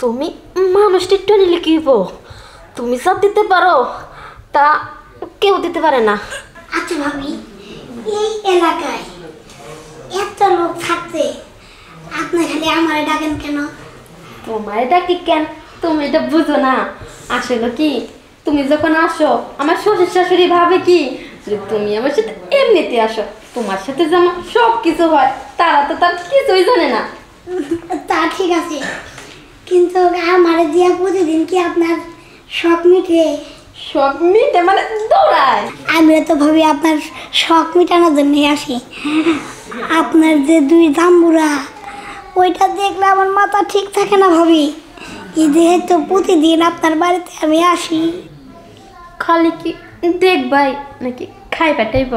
তুমি মানুষটি একটু নিলে কি হইব? তুমি সব দিতে পারো, তা কেউ দিতে পারে না। আচ্ছা ভাবি, এই এলাকায় এত লোক থাকতে আপনি খালি আমারে ডাকেন কেন? তোমার ডাকি কেন তুমি এটা বুঝো না? আসলে কি, তুমি যখন আসো আমার শ্বশুর শাশুড়ি ভাবে কি যে তুমি আমার সাথে এমনিতে আসো, তোমার সাথে যেমন সব কিছু হয়, তারা তো তার কিছুই জানে না। তা ঠিক আছে, কিন্তু আমারে দিয়া প্রতিদিন কি আপনার শখ মিটে? সব মিটে মানে দৌড়ায়? আমি তো ভাবি আপনার শখ মিটানোর জন্য আসি। আপনার যে দুই জাম্বুরা, ওইটা দেখলে আমার মাথা ঠিক থাকে না ভাবি। এই যেহেতু প্রতিদিন আপনার বাড়িতে আমি আসি। খালি কি দেখবাই নাকি খাই পাঠাইব?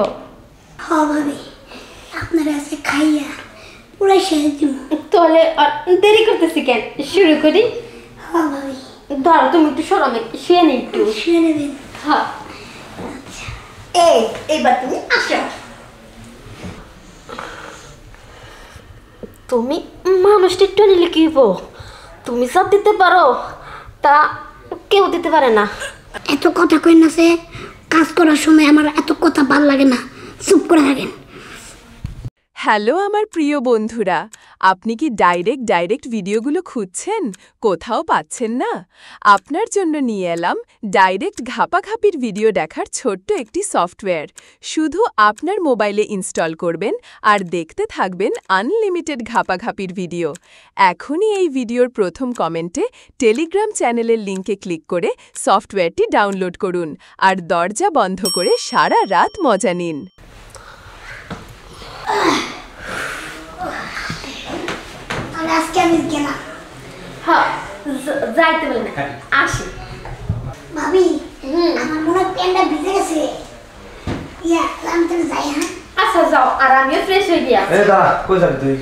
হ ভাবি, আপনার কাছে খাইয়া পুরাই শেষ দিব। তাহলে আর দেরি করতেছি কেন, শুরু করি? হ ভাবি। ধরো তুমি একটু সরো, আমি শুয়ে নেই একটু। শুয়ে নেবেন? হ্যাঁ। এইবার তুমি আসো। তুমি মানুষটি একটু নিলে কি হইব? তুমি সব দিতে পারো, তা কেউ দিতে পারে না। এত কথা কই না, সে কাজ করার সময় আমার এত কথা ভাল লাগে না, চুপ করে থাকেন। হ্যালো আমার প্রিয় বন্ধুরা, আপনি কি ডাইরেক্ট ভিডিওগুলো খুঁজছেন, কোথাও পাচ্ছেন না? আপনার জন্য নিয়ে এলাম ডাইরেক্ট ঘাপাঘাপির ভিডিও দেখার ছোট্ট একটি সফটওয়্যার। শুধু আপনার মোবাইলে ইনস্টল করবেন আর দেখতে থাকবেন আনলিমিটেড ঘাপাঘাপির ভিডিও। এখনই এই ভিডিওর প্রথম কমেন্টে টেলিগ্রাম চ্যানেলের লিঙ্কে ক্লিক করে সফটওয়্যারটি ডাউনলোড করুন আর দরজা বন্ধ করে সারা রাত মজা নিন। আজকে আমি গেলাম। হ্যাঁ, যাইতে বলে না, আসি। ভাবি, আমার মনে হয় প্যান্টটা ভিজে গেছে। আমি তো যাই। হ্যাঁ আচ্ছা যাও, আর আমিও ফ্রেশ হয়ে গিয়া। এই দাঁড়া, কই যাবি তুই?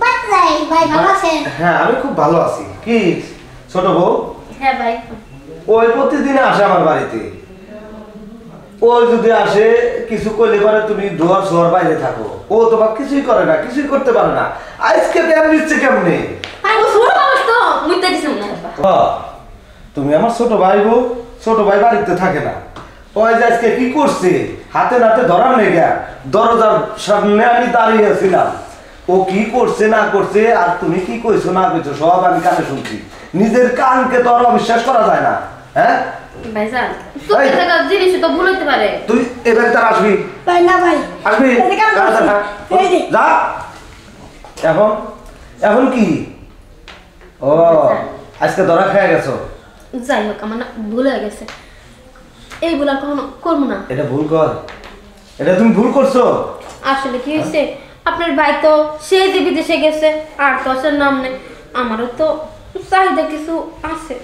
বাদ যাই। ভাই ভালো আছেন? হ্যাঁ, আমি খুব ভালো আছি। কি ছোট বউ? হ্যাঁ ভাই। ওই প্রতিদিন আসে আমার বাড়িতে। ওই যদি আসে কিছু করলে পারে তুমি দুয়ার শোয়ার বাইরে থাকো, ও তোমার কিছুই করে না, কিছুই করতে পারে না। আজকে প্যান দিচ্ছে কেমনে? আরে ও ছোট মানুষ তো, মুইতে দিছিলাম না। তুমি আমার ছোট ভাই বউ, ছোট ভাই বাড়িতে থাকে না। ওই যে আজকে কি করছে, হাতে নাতে ধরার লেগে দরজার সামনে আমি দাঁড়িয়ে আছিলাম। ও কি করছে না করছে, আর তুমি কি কইছো না কইছো সব আমি কানে শুনছি। নিজের কানকে তো আর অবিশ্বাস করা যায় না। হ্যাঁ ভাইজান, চুপে থাকা জিনিস তো ভুল হইতে পারে। তুই এবারে তার আসবি? ভাই না ভাই, আসবি? যা। এখন এখন কি? ও আজকে ধরা খেয়ে গেছো? যাই হোক, আমার না ভুল হয়ে গেছে, এই ভুল আর কখনো করবো না। এটা ভুল কর, এটা তুমি ভুল করছো। আসলে কি হয়েছে, আপনার ভাই তো সে যে বিদেশে গেছে, আর তো আসার নাম নেই। আমারও তো চাহিদা কিছু আছে।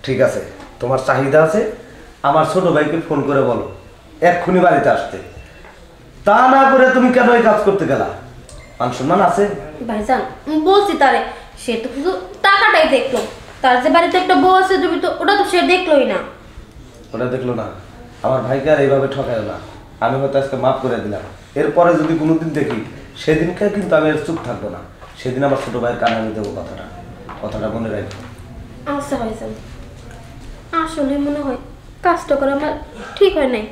ঠিক আছে, তোমার চাহিদা আছে, আমার ছোট ভাইকে ফোন করে বলো এক্ষুনি বাড়িতে আসতে। তা না করে তুমি কেন এই কাজ করতে গেলা? মান সম্মান আছে? ভাইজান বলছি তারে, সে তো শুধু টাকাটাই দেখলো, তার যে বাড়িতে একটা বউ আছে তুমি তো ওটা তো সে দেখলোই না। ওটা দেখলো না? আমার ভাইকে আর এইভাবে ঠকায় না। আমি হয়তো আজকে মাফ করে দিলাম, এরপরে যদি কোনোদিন দেখি সেদিনকে কিন্তু আমি আর চুপ থাকবো না। সেদিন আমার ছোট ভাইয়ের কানে আমি দেবো কথাটা মনে রাখবো। আচ্ছা ভাইজান, আসলে মনে হয় কাজটা করা আমার ঠিক হয় নাই।